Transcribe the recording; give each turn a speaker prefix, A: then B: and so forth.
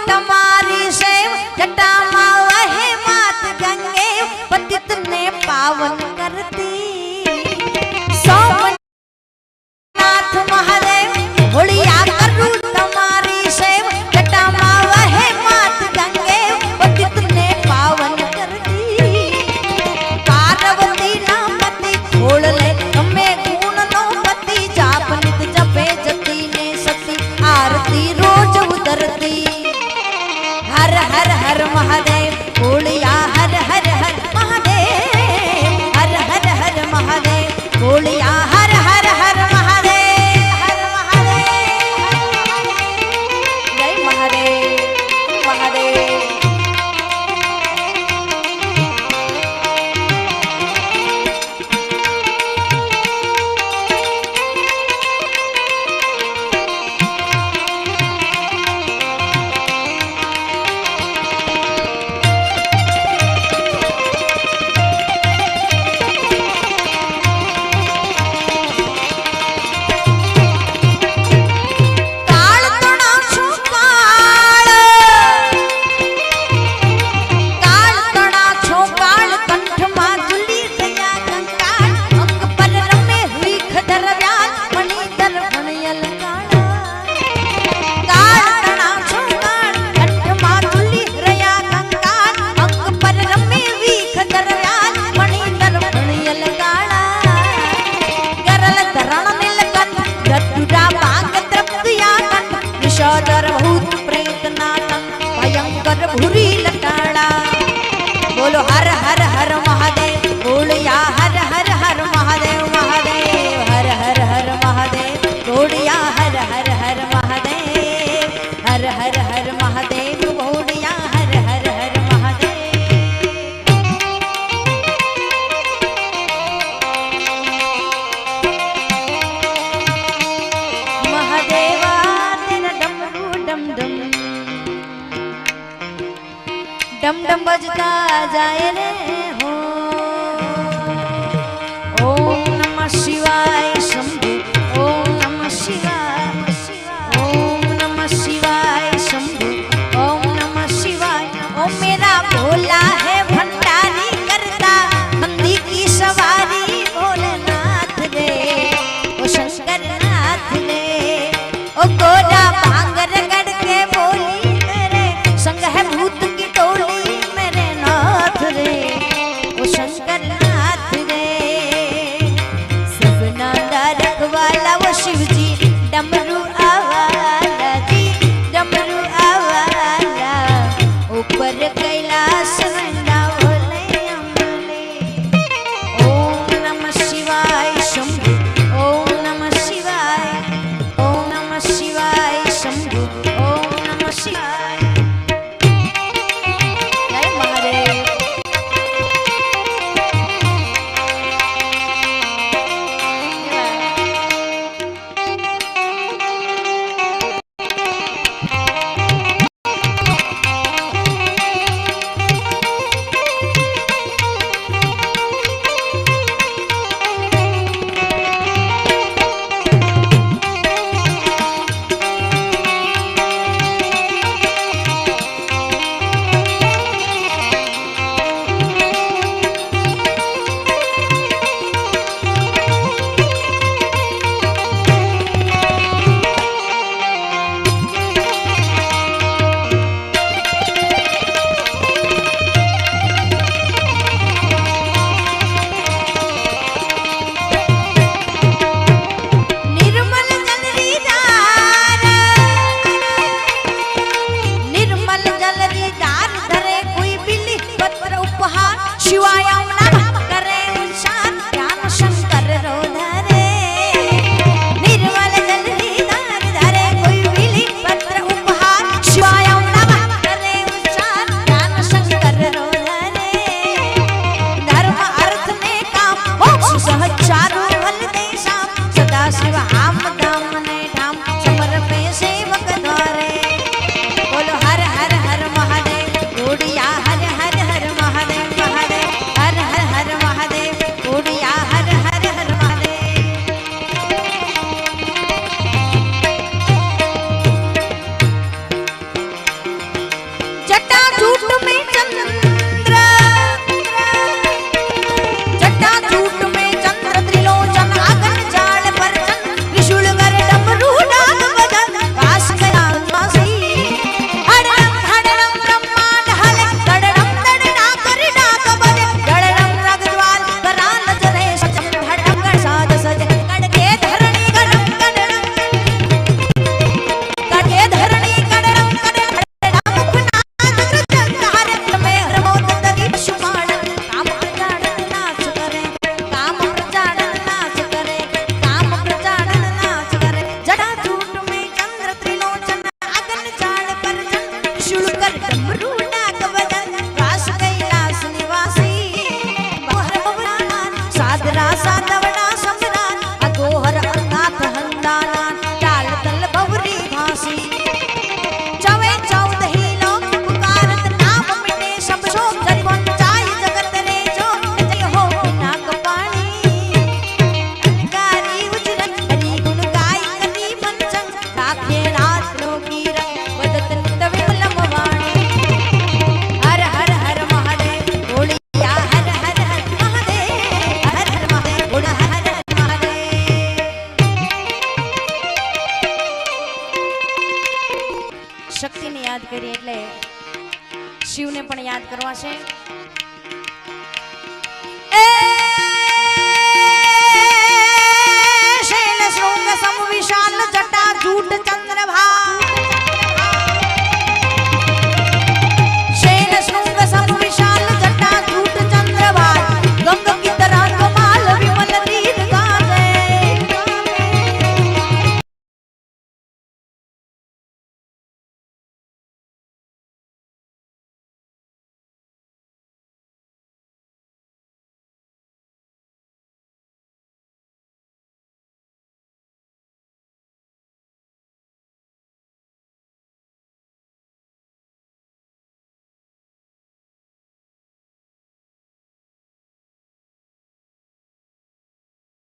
A: तुम्हारी सेव जटा माँ वह मात गंगे पतित ने पावन करती सोमनाथ महादेव होलिया करूं तुम्हारी सेव जटा माँ वह मात गंगे पतित ने पावन करती पार्वती ना पति खोल ले हमें गुण नो पति जाप नित जपे जती ने सती आरती रोज उतरती हर हर हर महादेव बोलिया हर हर हर महादेव हर हर हर महादेव बोलिया हर हर हर महादेव हर महादेव जय महादेव महादेव भूरी लटाड़ा बोलो हर हर हर महादेव बोलिया हर हर हर महादेव महादेव हर हर हर महादेव बोलिया हर हर हर महादेव हर हर हर महादेव बोलिया हर हर हर महादेव महादेवा तेरा डमरू डम डम डम डम बजता जाए रे हो ओम नमः शिवाय शंभु ओम नमः शिवाय ओम नमः शिवाय शंभु ओम नमः शिवाय ओम मेरा भोला है भंडारी करता नंदी की सवारी भोलेनाथ रे ओ शंकर नाथ रे ओ गोरा भांगर गढ़ के बोली मेरे संग है भूत की टोली शंकर नाथ रे सब नादार को चंद्र जटा झूठ में चंद्र त्रिलोचन आगन जाल पर चंद्र त्रिशूल कर डमरू डाक बजन वास गया वासी हड़रम ब्रह्मांड हले दड़रम दड़ना कर डाक बजे दड़रम रगज्वाल करा नजरे सचम धड़म कर साज सज कड़के धरणी गरम कड़रम कड़के धरणी कड़रम कड़रम मुख नाच जगहार में हरमोत दगी शुमाण काम प्रजाड़न नाच करे काम प्रजाड़न नाच करे काम प्रजाड़न नाच करे जड़ा झूठ में चंद्र त्रिलोचन आगन जाल पर चंद्र शुल कर डमरू डाक बजन वास कैलास निवासी बहर बबलाना सादरा सादवड़ा समरान अगोहर अनाथ हंदाना टाल तल बवरी भासी चवे चौदही लोक पुकारत नाम मिटे सब शोक जय पंचाई जगत रे जो जय हो नाग पाणी अंगारी उजरन हरि गुण गाय करी पंचन राखे रात लोकी रंग वदत नित विमलम वाणी हर हर हर महादेव बोलिया हर हर हर महादेव हर हर महादेव बोल हर हर महादेव शक्ति ने याद करी એટલે शिव ने पण याद करवा છે ए शैल शृंग सम विशाल जटा झूठ चंद्रभा